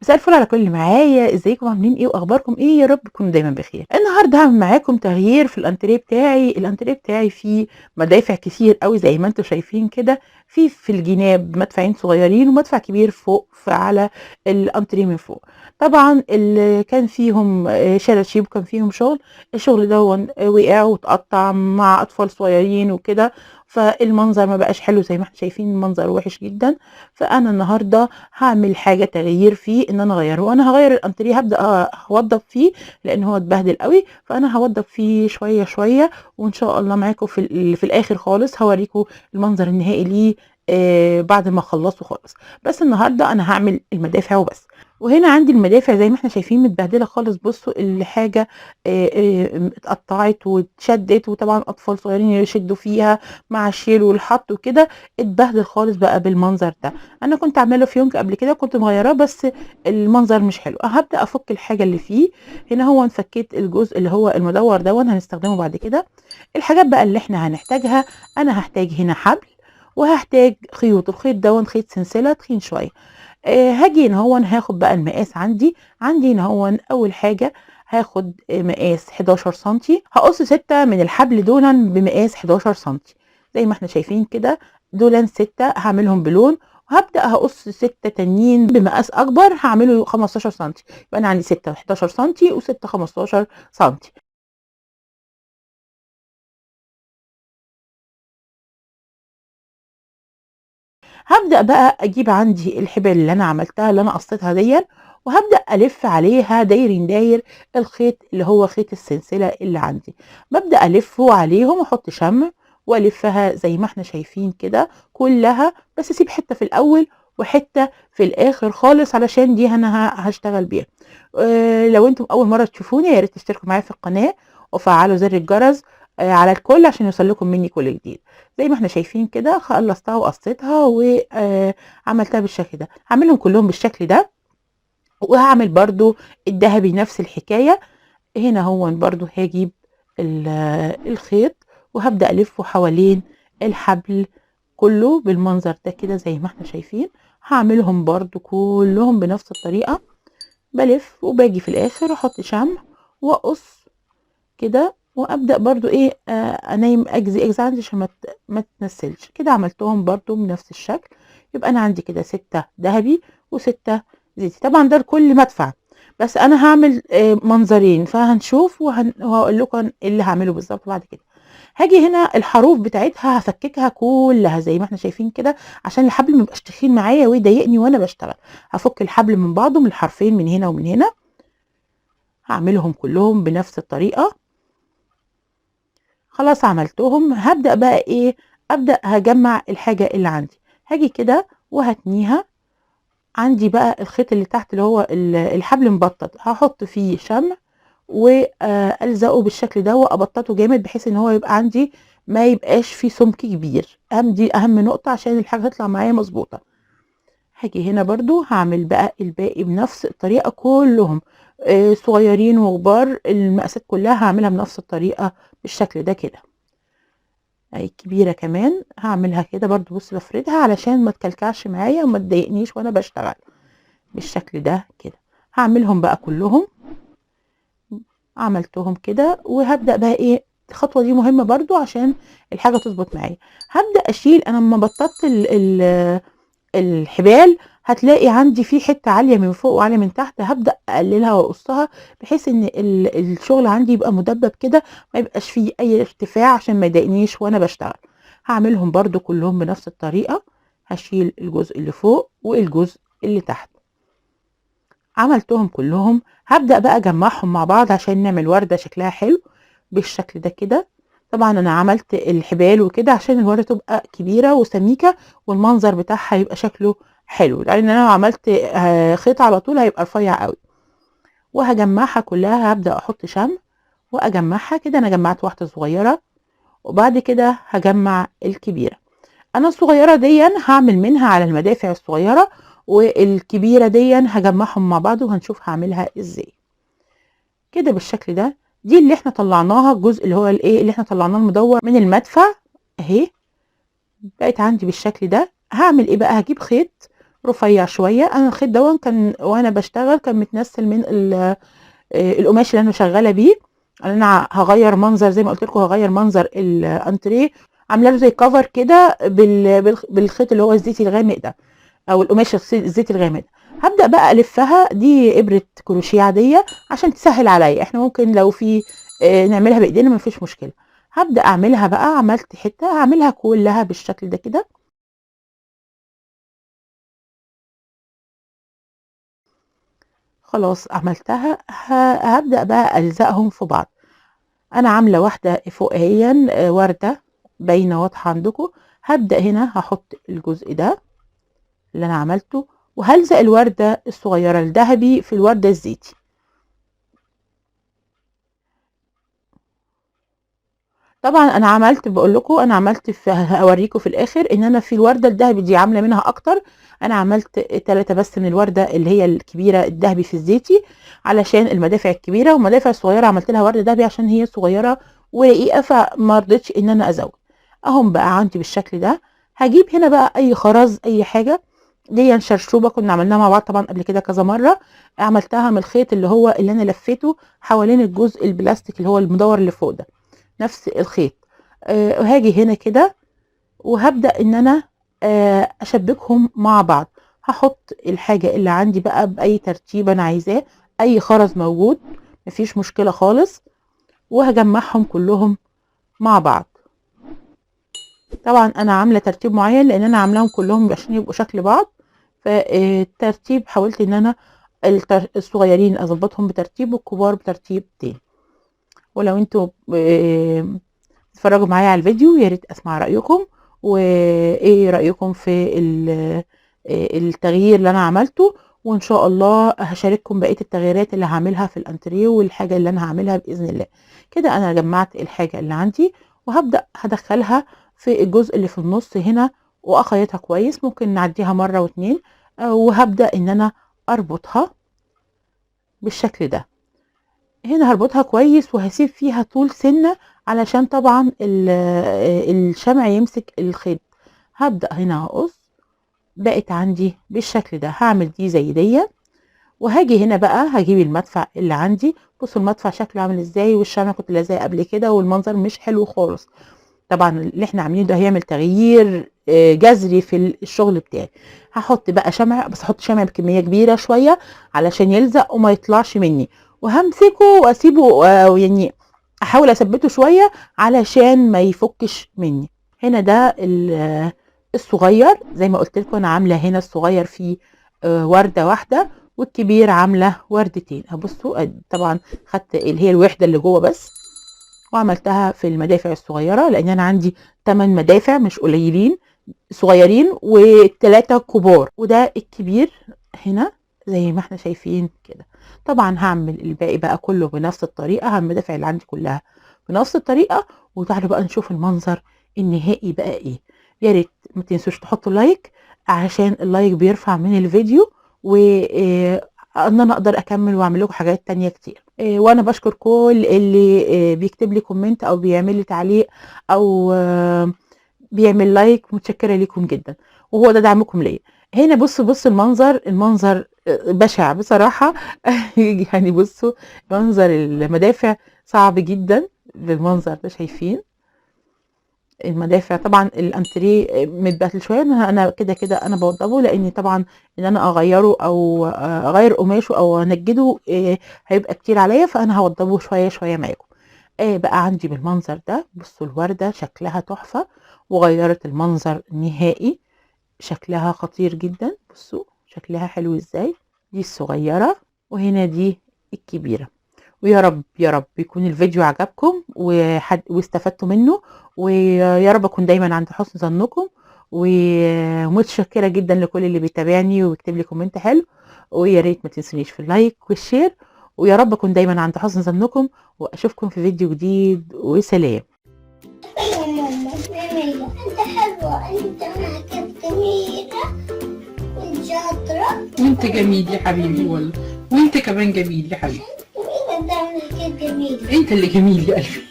مساء الفل على كل اللي معايا، ازيكم عاملين ايه واخباركم ايه؟ يا رب تكونوا دايما بخير. النهارده هعمل معاكم تغيير في الانتريه بتاعي. الانتريه بتاعي فيه مدافع كتير قوي زي ما انتم شايفين كده، في الجناب مدفعين صغيرين ومدفع كبير فوق على الانتريه من فوق. طبعا اللي كان فيهم شراشيب وكان فيهم الشغل ده وقع واتقطع مع اطفال صغيرين وكده، فالمنظر ما بقاش حلو زي ما احنا شايفين، المنظر وحش جدا. فانا النهارده هعمل حاجه تغيير فيه، ان انا اغيره، وانا هغير الانتريه، هبدا اوضب فيه لان هو اتبهدل قوي. فانا هوضب فيه شويه شويه، وان شاء الله معاكم في الاخر خالص هوريكم المنظر النهائي ليه بعد ما اخلصه خالص. بس النهارده انا هعمل المدافع وبس. وهنا عندي المدافع زي ما احنا شايفين متبهدله خالص. بصوا الحاجه اتقطعت واتشدت، وطبعا اطفال صغيرين يشدوا فيها مع الشيل والحط وكده، اتبهدل خالص بقى بالمنظر ده. انا كنت عامله فيونك قبل كده، كنت مغيراه بس المنظر مش حلو. هبدا افك الحاجه اللي فيه. هنا هو فكيت الجزء اللي هو المدور ده هنستخدمه بعد كده. الحاجات بقى اللي احنا هنحتاجها، انا هحتاج هنا حبل، وهحتاج خيوط. الخيط ده خيط سلسله تخين شويه. هاجي هنا هاخد بقى المقاس. عندي هنا اول حاجه هاخد مقاس 11 سنتي. هقص 6 من الحبل دولا بمقاس 11 سنتي زي ما احنا شايفين كده. دولا 6 هعملهم بلون، وهبدأ هقص 6 تانيين بمقاس أكبر هعمله 15 سنتي. يبقى أنا عندي 6 11 سنتي و6 15 سنتي. هبدأ بقى أجيب عندي الحبال اللي أنا عملتها اللي أنا قصيتها دي، وهبدأ ألف عليها داير الخيط اللي هو خيط السلسلة اللي عندي. ببدأ ألفه عليهم وأحط شمع وألفها زي ما احنا شايفين كده كلها، بس أسيب حتة في الأول وحتة في الآخر خالص علشان دي أنا هشتغل بيها. لو انتم أول مرة تشوفوني يا ريت تشتركوا معايا في القناة وفعلوا زر الجرس على الكل عشان يوصلكم مني كل جديد. زي ما احنا شايفين كده خلصتها وقصيتها وعملتها بالشكل ده. هعملهم كلهم بالشكل ده، وهعمل برضو الذهبي نفس الحكاية. هنا برضو هجيب الخيط وهبدأ ألفه حوالين الحبل كله بالمنظر ده كده زي ما احنا شايفين. هعملهم برضو كلهم بنفس الطريقة، بلف وباجي في الآخر أحط شمع وأقص كده، وابدا برضو ايه انايم اجزي عندي عشان ما تنسلش كده. عملتهم برضو بنفس الشكل. يبقى انا عندي كده 6 ذهبي و6 زيتي. طبعا ده لكل مدفع، بس انا هعمل منظرين فهنشوف وهقول لكم إيه اللي هعمله بالظبط بعد كده. هاجي هنا الحروف بتاعتها هفككها كلها زي ما احنا شايفين كده عشان الحبل ما يبقاش تخين معايا ويضايقني وانا بشتغل. هفك الحبل من بعضه من الحرفين من هنا ومن هنا، هعملهم كلهم بنفس الطريقه. خلاص عملتهم. هبدأ بقى ايه؟ ابدأ هجمع الحاجة اللي عندي. هاجي كده وهتنيها. عندي بقى الخيط اللي تحت اللي هو الحبل مبطط، هحط فيه شمع والزقه بالشكل ده وابططه جامد بحيث ان هو يبقى عندي ما يبقاش فيه سمك كبير. دي اهم نقطة عشان الحاجة تطلع معايا مظبوطة. هاجي هنا برضو هعمل بقى الباقي بنفس الطريقة كلهم، صغيرين وكبار. المقاسات كلها هعملها بنفس الطريقة بالشكل ده كده. اهي كبيرة كمان هعملها كده برضو. بص بفردها علشان ما تكلكعش معايا وما تضايقنيش وانا بشتغل بالشكل ده كده. هعملهم بقى كلهم. عملتهم كده وهبدأ بقى ايه؟ الخطوة دي مهمة برضو عشان الحاجة تظبط معايا. هبدأ اشيل. انا لما بططت الحبال هتلاقي عندي في حتة عالية من فوق وعالية من تحت، هبدأ اقللها واقصها بحيث ان الشغل عندي يبقى مدبب كده، ما يبقاش فيه اي ارتفاع عشان ما يضايقنيش وانا بشتغل. هعملهم برضو كلهم بنفس الطريقة. هشيل الجزء اللي فوق والجزء اللي تحت. عملتهم كلهم. هبدأ بقى اجمعهم مع بعض عشان نعمل وردة شكلها حلو بالشكل ده كده. طبعا انا عملت الحبال وكده عشان الوردة تبقى كبيرة وسميكة والمنظر بتاعها يبقى شكله حلو، لان انا لو عملت خيط على طول هيبقى رفيع قوي. وهجمعها كلها. هبدأ احط شمع واجمعها كده. انا جمعت واحدة صغيرة وبعد كده هجمع الكبيرة. انا الصغيرة دي هعمل منها على المدافع الصغيرة، والكبيرة دي هجمعهم مع بعض وهنشوف هعملها ازاي كده بالشكل ده. دي اللي احنا طلعناها، الجزء اللي هو الايه اللي احنا طلعناه المدور من المدفع اهي. بقت عندي بالشكل ده. هعمل ايه بقى؟ هجيب خيط رفيع شويه. انا الخيط دون كان وانا بشتغل كان متنسل من القماش اللي انا شغاله بيه. انا هغير منظر زي ما قلت لكم، هغير منظر الانتريه، عامله له زي كفر كده بالخيط اللي هو الزيتي الغامق ده، او القماش الزيتي الغامق ده. هبدا بقى الفها، دي ابره كروشيه عاديه عشان تسهل عليا. احنا ممكن لو في نعملها بايدينا مفيش مشكله. هبدا اعملها بقى، عملت حته هعملها كلها بالشكل ده كده. خلاص عملتها. هبدا بقى الزقهم في بعض. انا عامله واحده فوقيا ورده باينه واضحه عندكم. هبدا هنا هحط الجزء ده اللي انا عملته، وهلزق الورده الصغيره الذهبي في الورده الزيتي. طبعا انا عملت، بقول لكم انا عملت هوريكم في الاخر ان انا في الورده الذهبي دي عامله منها اكتر. انا عملت 3 بس من الورده اللي هي الكبيره الذهبي في الزيتي علشان المدافع الكبيره، والمدافع الصغيره عملت لها ورده ذهبي عشان هي صغيره ورقيقه فما رضيتش ان انا ازود. اهم بقى عندي بالشكل ده. هجيب هنا بقى اي خرز اي حاجه. دي شرشوبه كنا عملناها مع بعض طبعا قبل كده كذا مره. عملتها من الخيط اللي هو اللي انا لفيته حوالين الجزء البلاستيك اللي هو المدور اللي فوق ده، نفس الخيط. وهاجي هنا كده وهبدأ ان انا اشبكهم مع بعض. هحط الحاجة اللي عندي بقى بأي ترتيب انا عايزاه، اي خرز موجود مفيش مشكلة خالص، وهجمعهم كلهم مع بعض. طبعا انا عاملة ترتيب معين لان انا عاملاهم كلهم عشان يبقوا شكل بعض. فالترتيب حاولت ان انا الصغيرين اظبطهم بترتيب والكبار بترتيب تاني. ولو انتوا اتفرجوا معايا على الفيديو يا ريت اسمع رايكم، وايه رايكم في التغيير اللي انا عملته. وان شاء الله هشارككم بقيه التغييرات اللي هعملها في الانتريه والحاجه اللي انا هعملها باذن الله. كده انا جمعت الحاجه اللي عندي، وهبدا هدخلها في الجزء اللي في النص هنا واخيطها كويس. ممكن نعديها مره واتنين. وهبدا ان انا اربطها بالشكل ده. هنا هربطها كويس وهسيب فيها طول سنة علشان طبعا الشمع يمسك الخيط. هبدأ هنا هقص. بقت عندي بالشكل ده. هعمل دي زي دي، وهاجي هنا بقى هجيب المدفع اللي عندي. بصوا المدفع شكله عامل ازاي، والشمع كنت لازقه قبل كده والمنظر مش حلو خالص. طبعا اللي احنا عاملينه ده هيعمل تغيير جذري في الشغل بتاعي. هحط بقى شمع، بس احط شمع بكميه كبيره شويه علشان يلزق وما يطلعش مني. وهمسكه واسيبه يعني احاول اثبته شويه علشان ما يفكش مني. هنا ده الصغير زي ما قلت لكم انا عامله هنا الصغير فيه ورده واحده، والكبير عامله وردتين. هبصوا طبعا خدت اللي هي الوحده اللي جوه بس، وعملتها في المدافع الصغيره لان انا عندي 8 مدافع مش قليلين، صغيرين و3 كبار، وده الكبير هنا زي ما احنا شايفين كده. طبعا هعمل الباقي بقى كله بنفس الطريقه، هعمل المدافع اللي عندي كلها بنفس الطريقه. وتعالوا بقى نشوف المنظر النهائي بقى ايه. يا ريت ما تنسوش تحطوا لايك عشان اللايك بيرفع من الفيديو، و ان انا اقدر اكمل واعمل لكم حاجات تانية كتير. وانا بشكر كل اللي بيكتب لي كومنت او بيعمل لي تعليق او بيعمل لايك. متشكره ليكم جدا، وهو ده دعمكم ليا. هنا بصوا المنظر بشع بصراحه. يعني بصوا منظر المدافع صعب جدا بالمنظر ده. شايفين المدافع طبعا الانتريه متبهدل شويه. انا كده كده انا بوضبه لاني طبعا ان انا اغيره او اغير قماشه او انجده هيبقى كتير عليا، فانا هوضبه شويه شويه معاكم. بقى عندي بالمنظر ده. بصوا الورده شكلها تحفه وغيرت المنظر نهائي، شكلها خطير جدا. بصوا شكلها حلو ازاي. دي الصغيره وهنا دي الكبيره. ويا رب يا رب يكون الفيديو عجبكم واستفدتوا منه، ويا رب اكون دايما عند حسن ظنكم. ومتشكره جدا لكل اللي بيتابعني وبيكتب لي كومنت حلو. ويا ريت ما تنسونيش في اللايك والشير، ويا رب اكون دايما عند حسن ظنكم، واشوفكم في فيديو جديد وسلام. يا ماما جميلة، انت حلوة، انت معك جميلة وانت شاطرة. وانت جميل يا حبيبي والله، وانت كمان جميل يا حبيبي. مين ده معك جميلة؟ انت اللي جميل يا قلبي.